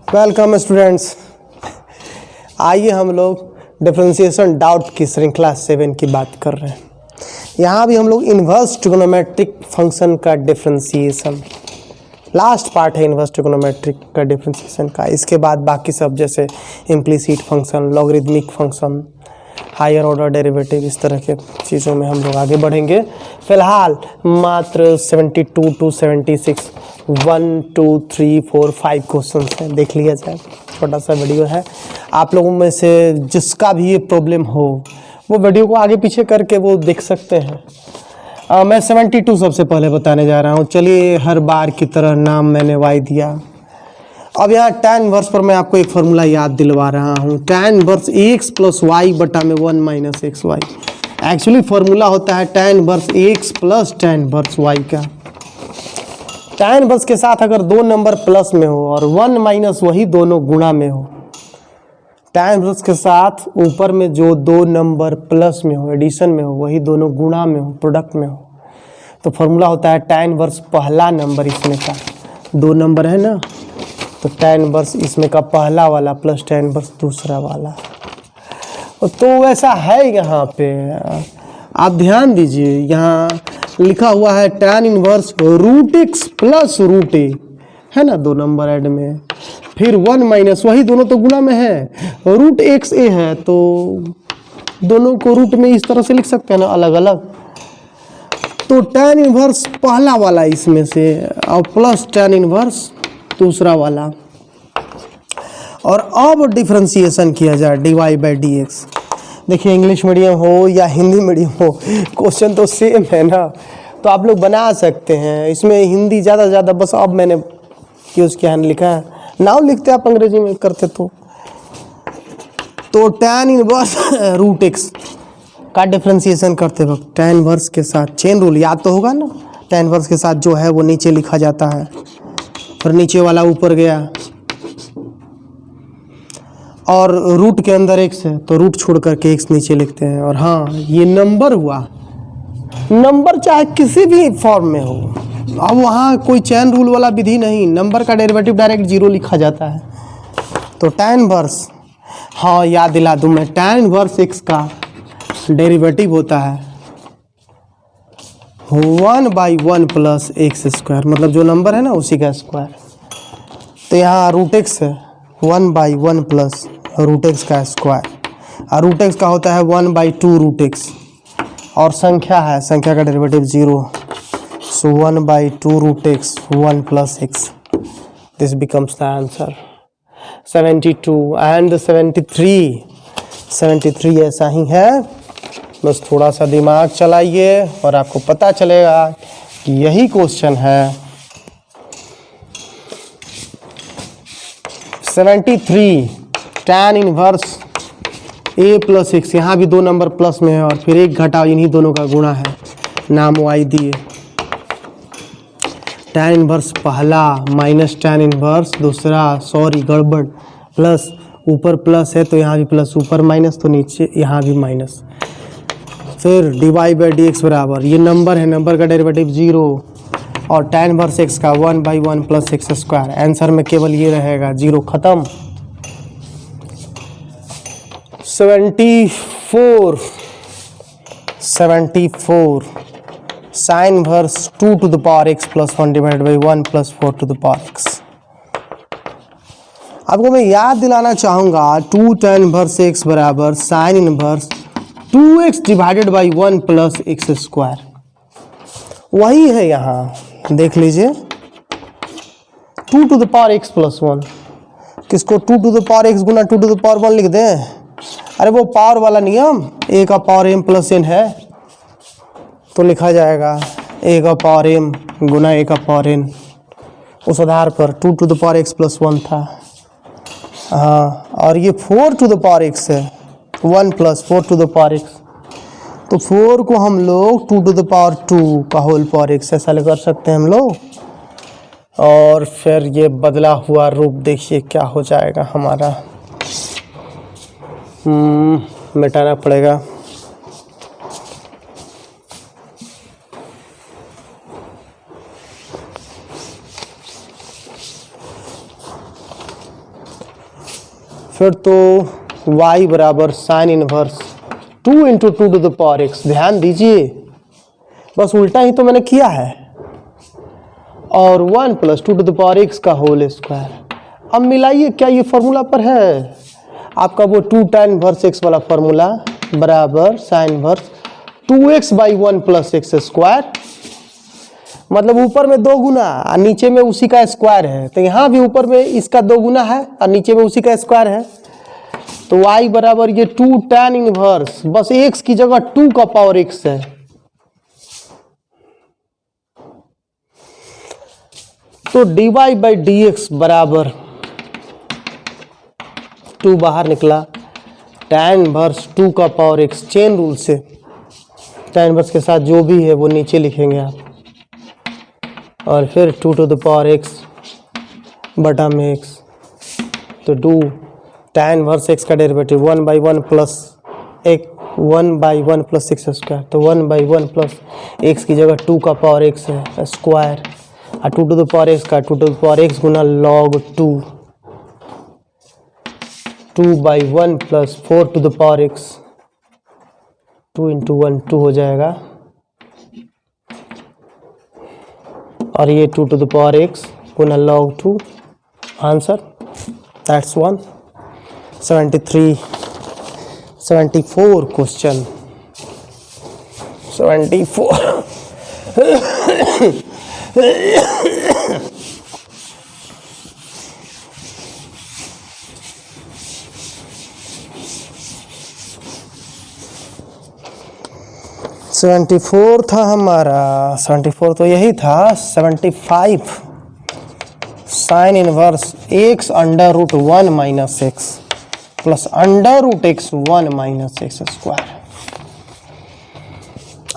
Welcome students. आइए हम लोग डिफरेंशिएशन डाउट की श्रृंखला 7 की बात कर रहे हैं। यहाँ भी हम लोग इन्वर्स ट्रिग्नोमेट्रिक फंक्शन का डिफरेंशिएशन, लास्ट पार्ट है इन्वर्स ट्रिग्नोमेट्रिक का डिफरेंशिएशन का। इसके बाद बाकी सब जैसे implicit function, logarithmic function, higher order derivative, इस तरह के चीज़ों में हम लोग आगे बढ़ेंगे। फिलहाल मात्र 72 to 76 1 2 3 4 5 क्वेश्चन हैं, देख लिया जाए। छोटा सा वीडियो है, आप लोगों में से जिसका भी ये प्रॉब्लम हो वो वीडियो को आगे पीछे करके वो देख सकते हैं। मैं 72 सबसे पहले बताने जा रहा हूँ। चलिए, हर बार की तरह नाम मैंने वाई दिया। अब यहाँ tan इनवर्स पर मैं आपको एक फार्मूला याद दिलवा रहा हूँ। tan inverse x plus y बटा में 1 minus x y. Actually formula होता है tan inverse x plus tan inverse y का। tan इनवर्स के साथ अगर दो नंबर प्लस में हो और 1 माइनस वही दोनों गुणा में हो, tan इनवर्स के साथ ऊपर में जो दो नंबर प्लस में हो, एडिशन में हो, वही दोनों गुणा में हो, प्रोडक्ट में हो, तो फार्मूला होता है tan इनवर्स पहला नंबर इसमें का, दो नंबर है ना, तो tan इनवर्स इसमें का पहला वाला प्लस tan इनवर्स दूसरा वाला। तो वैसा है यहाँ पे, आप ध्यान दीजिए। यहाँ लिखा हुआ है tan inverse root x plus root a, है ना, दो नंबर ऐड में, फिर 1 माइनस वही दोनों तो गुणा में है, रूट एक्स ए है, तो दोनों को रूट में इस तरह से लिख सकते हैं ना, अलग अलग। तो tan इनवर्स पहला वाला इसमें से और प्लस tan इनवर्स दूसरा वाला। और अब डिफरेंशिएशन किया जाए dy बाई डी एक्स। देखिए, इंग्लिश मीडियम हो या हिंदी मीडियम हो, क्वेश्चन तो सेम है ना, तो आप लोग बना सकते हैं। इसमें हिंदी ज़्यादा से ज़्यादा बस अब मैंने यूज़ किया है, लिखा है, नाउ लिखते आप अंग्रेजी में करते तो tan इनवर्स रूट एक्स का डिफरेंशिएशन करते वक्त tan इनवर्स के साथ चेन रूल याद तो होगा ना, tan इनवर्स के साथ जो है वो नीचे लिखा जाता है, फिर नीचे वाला ऊपर गया, और रूट के अंदर एक्स है तो रूट छोड़ करके एक्स नीचे लिखते हैं। और हाँ, ये नंबर हुआ, नंबर चाहे किसी भी फॉर्म में हो, अब वहाँ कोई चैन रूल वाला विधि नहीं, नंबर का डेरिवेटिव डायरेक्ट जीरो लिखा जाता है। तो tan इनवर्स, हाँ याद दिला दूँ मैं, tan इनवर्स एक्स का डेरिवेटिव होता है 1 बाई 1 प्लस एक्स स्क्वायर, मतलब जो नंबर है ना उसी का स्क्वायर। तो यहाँ रूट एक्स है 1 बाई 1 प्लस रूट एक्स का स्क्वायर, और रूट एक्स का होता है 1 बाई 2 रूट एक्स, और संख्या है, संख्या का derivative 0, so 1 by 2 root x 1 plus x. This becomes the answer 72 and 73 ऐसा ही है। बस थोड़ा सा दिमाग चलाइए और आपको पता चलेगा कि यही क्वेश्चन है। 73 tan inverse a plus x, यहाँ भी दो नंबर प्लस में है और फिर एक घटाव इन्हीं दोनों का गुणा है, नाम y दिए। tan इनवर्स पहला माइनस tan इनवर्स दूसरा, सॉरी गड़बड़, प्लस ऊपर प्लस है तो यहाँ भी प्लस, ऊपर माइनस तो नीचे यहाँ भी माइनस, फिर dy बाई डी एक्स बराबर, ये नंबर है, नंबर का डेरिवेटिव 0, और tan इनवर्स एक्स का 1 by 1 plus x square. Answer में केवल ये रहेगा, 0 खत्म। 74 sine inverse 2 to the power x plus 1 divided by 1 plus 4 to the power x. आपको मैं याद दिलाना चाहूँगा 2 tan इनवर्स एक्स बराबर sine inverse 2x divided by 1 plus x square, वही है यहाँ, देख लीजिए 2 to the power x plus 1, किसको 2 टू द पावर एक्स गुना 2 टू द पावर 1 लिख दें? अरे वो पावर वाला नियम, a का पावर m प्लस n है तो लिखा जाएगा a का पावर m गुना a का पावर n। उस आधार पर 2 to the power x plus 1 था, हाँ, और ये 4 टू द पावर x है, 1 plus 4 to the power x, तो 4 को हम लोग 2 टू द पावर 2 का होल पावर x ऐसा कर सकते हैं हम लोग। और फिर ये बदला हुआ रूप देखिए क्या हो जाएगा हमारा, मिटाना पड़ेगा। फिर तो y बराबर sine inverse 2 into 2 to the power x। ध्यान दीजिए, बस उल्टा ही तो मैंने किया है। और 1 plus 2 to the power x का होल स्क्वायर। अब मिलाइए, क्या ये फॉर्मूला पर है आपका वो 2 tan इनवर्स x वाला फॉर्मूला बराबर sine inverse 2x by 1 plus x square. मतलब ऊपर में 2 गुना और नीचे में उसी का स्क्वायर है, तो यहाँ भी ऊपर में इसका 2 गुना है और नीचे में उसी का स्क्वायर है। तो y बराबर ये 2 tan इनवर्स, बस x की जगह 2 का पावर x है। तो dy बाई डी एक्स बराबर 2 बाहर निकला, tan इनवर्स 2 का पावर x। चेन रूल से tan इनवर्स के साथ जो भी है वो नीचे लिखेंगे आप, और फिर 2 टू द पावर x बटा में x। तो 2 tan इनवर्स x का डेरिवेटिव 1 बाई 1 प्लस एक 1 बाई 1 प्लस एक्स स्क्वायर। तो 1 बाई 1 प्लस x की जगह 2 का पावर x है स्क्वायर, और 2 टू द पावर x का 2 टू द पावर x गुना log 2। 2 by 1 plus 4 to the power x, 2 into 1 2 हो जाएगा, और ये 2 टू द पावर x गुना log 2। Answer that's 1। 74 क्वेश्चन 74 74 था हमारा। 74 तो यही था। 75 sine inverse x under root 1 minus x plus under root x 1 minus x square.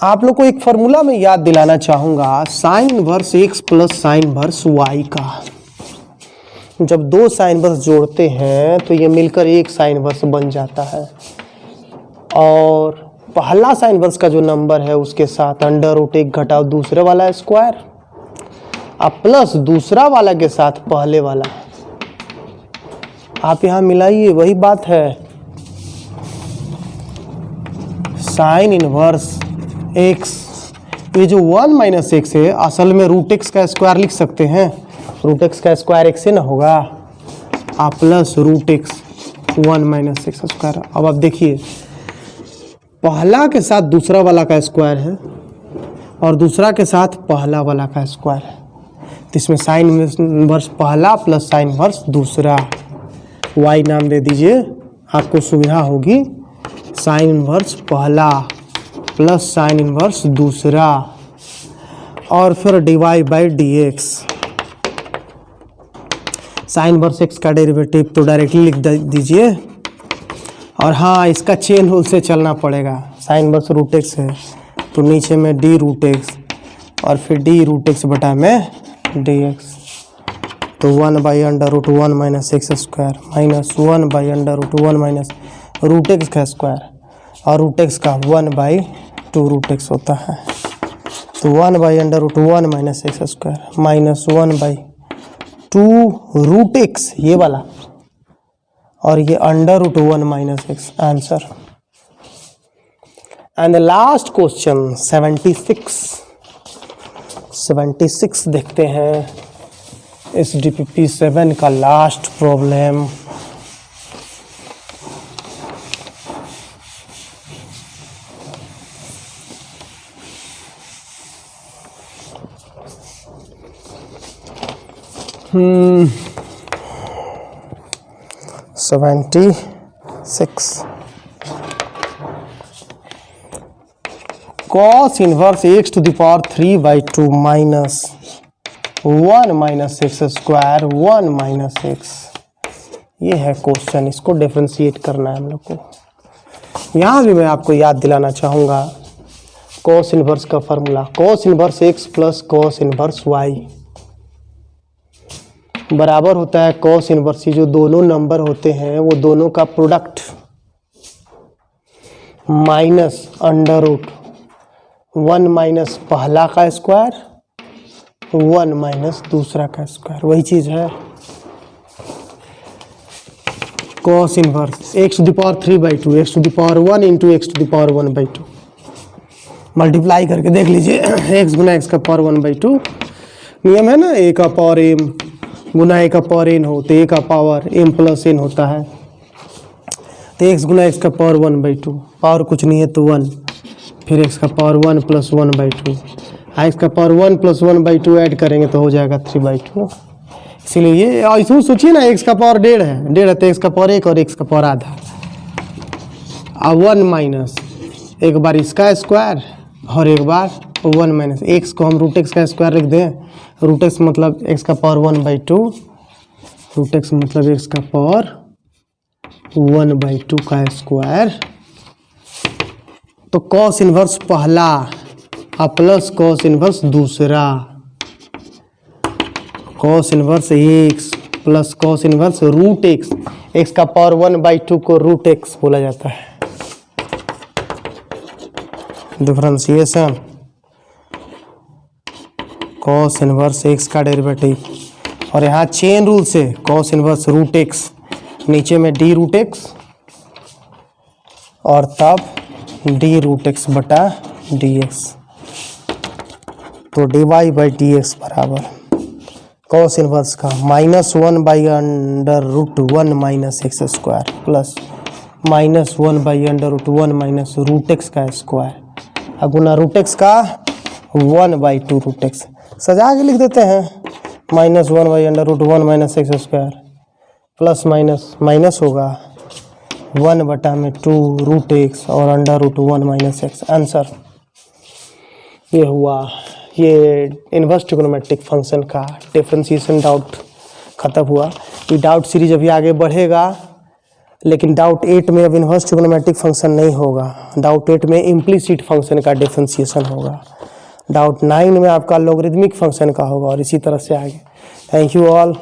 आप लोग को एक फॉर्मूला में याद दिलाना चाहूंगा, sign inverse x plus sine inverse y का। जब दो साइन इनवर्स जोड़ते हैं तो ये मिलकर एक साइन इनवर्स बन जाता है, और पहला साइन इनवर्स का जो नंबर है उसके साथ अंडर रूट 1 घटाओ दूसरे वाला स्क्वायर, अब प्लस दूसरा वाला के साथ पहले वाला। आप यहां मिलाइए, वही बात है। साइन इनवर्स x, ये जो 1 माइनस एक्स है असल में रूट एक्स का स्क्वायर लिख सकते हैं। रूट एक्स का स्क्वायर x से ना होगा, आप plus root x 1 minus x square. अब आप देखिए, पहला के साथ दूसरा वाला का स्क्वायर है और दूसरा के साथ पहला वाला का स्क्वायर है, तो इसमें साइन इनवर्स पहला प्लस साइन इनवर्स दूसरा, y नाम दे दीजिए, आपको सुविधा होगी। साइन इनवर्स पहला प्लस साइन इनवर्स दूसरा, और फिर dy by d x. Sign inverse x का डेरिवेटिव तो डायरेक्टली लिख दीजिए, और हाँ इसका चेन रूल से चलना पड़ेगा। साइन इनवर्स रूट एक्स है तो नीचे में डी रूट एक्स, और फिर डी रूट एक्स बटा में डी एक्स। तो 1 by under root 1 minus x square minus 1 by under root 1 minus root x का स्क्वायर, और रूट एक्स का 1 बाई 2 रूट एक्स होता है। तो 1 by under root 1 minus x square minus 1 by 2 root x ये वाला, और ये under root 1 minus x. Answer. And the last question 76 देखते हैं, इस DPP 7 का लास्ट problem. Hmm. 76 cos inverse x to the power 3 by 2 minus 1 minus x square 1 minus x. ये है क्वेश्चन, इसको डिफरेंशिएट करना है हम लोग को। यहाँ भी मैं आपको याद दिलाना चाहूँगा cos इनवर्स का formula, cos inverse x plus cos inverse y बराबर होता है cos इनवर्स, जो दोनों नंबर होते हैं वो दोनों का product minus under root 1 minus पहला का स्क्वायर 1 माइनस दूसरा का स्क्वायर। वही चीज़ है cos inverse x to the power 3/2 x to the power 1 into x to the power 1/2 multiply करके देख लीजिए एक्स गुना एक्स का पावर 1/2 नियम है ना, ए का पावर एम गुना ए का पावर एन हो तो ए का पावर एम प्लस एन होता है। तो एक्स गुना एक्स का पावर 1/2 पावर कुछ नहीं है तो 1 फिर एक्स का पावर 1 प्लस 1/2 एक्स का पावर 1 प्लस 1/2 ऐड करेंगे तो हो जाएगा 3/2। इसीलिए ये ऐसे सोचिए ना एक्स का पावर 1.5 है, 1.5 है तो एक्स का पावर 1 और एक्स का पावर आधा। अब 1 माइनस एक बार इसका स्क्वायर और एक बार 1 माइनस एक्स को हम रूट एक्स का स्क्वायर लिख दें। रूट एक्स मतलब एक्स का पावर 1/2 रूट एक्स मतलब एक्स का पावर 1/2 का स्क्वायर। तो कॉस इनवर्स पहला और प्लस कॉस इनवर्स दूसरा। Cos inverse x plus cos inverse root x, x का पावर 1/2 को रूट एक्स बोला जाता है। डिफरेंशिएशन कॉस इनवर्स एक्स का डेरिवेटिव और यहाँ चेन रूल से कॉस इनवर्स रूट एक्स नीचे में डी रूट एक्स और तब डी रूट एक्स बटा डी एक्स। तो d y by d x बराबर कॉस इनवर्स का -1/√1 minus x square plus -1/√1 minus root x का स्क्वायर गुना रूट एक्स का 1/2 रूट एक्स सजा के लिख देते हैं -1/√1 minus x square plus minus minus होगा 1/2 रूट एक्स और √1 माइनस एक्स। आंसर ये हुआ। ये इनवर्स ट्रिग्नोमेट्रिक फंक्शन का डिफरेंशिएशन डाउट खत्म हुआ। ये डाउट सीरीज अभी आगे बढ़ेगा लेकिन डाउट 8 में अब इनवर्स ट्रिग्नोमेट्रिक फंक्शन नहीं होगा। डाउट 8 में इम्प्लीसिट फंक्शन का डिफरेंशिएशन होगा। डाउट 9 में आपका लॉगरिदमिक फंक्शन का होगा और इसी तरह से आगे। Thank you all.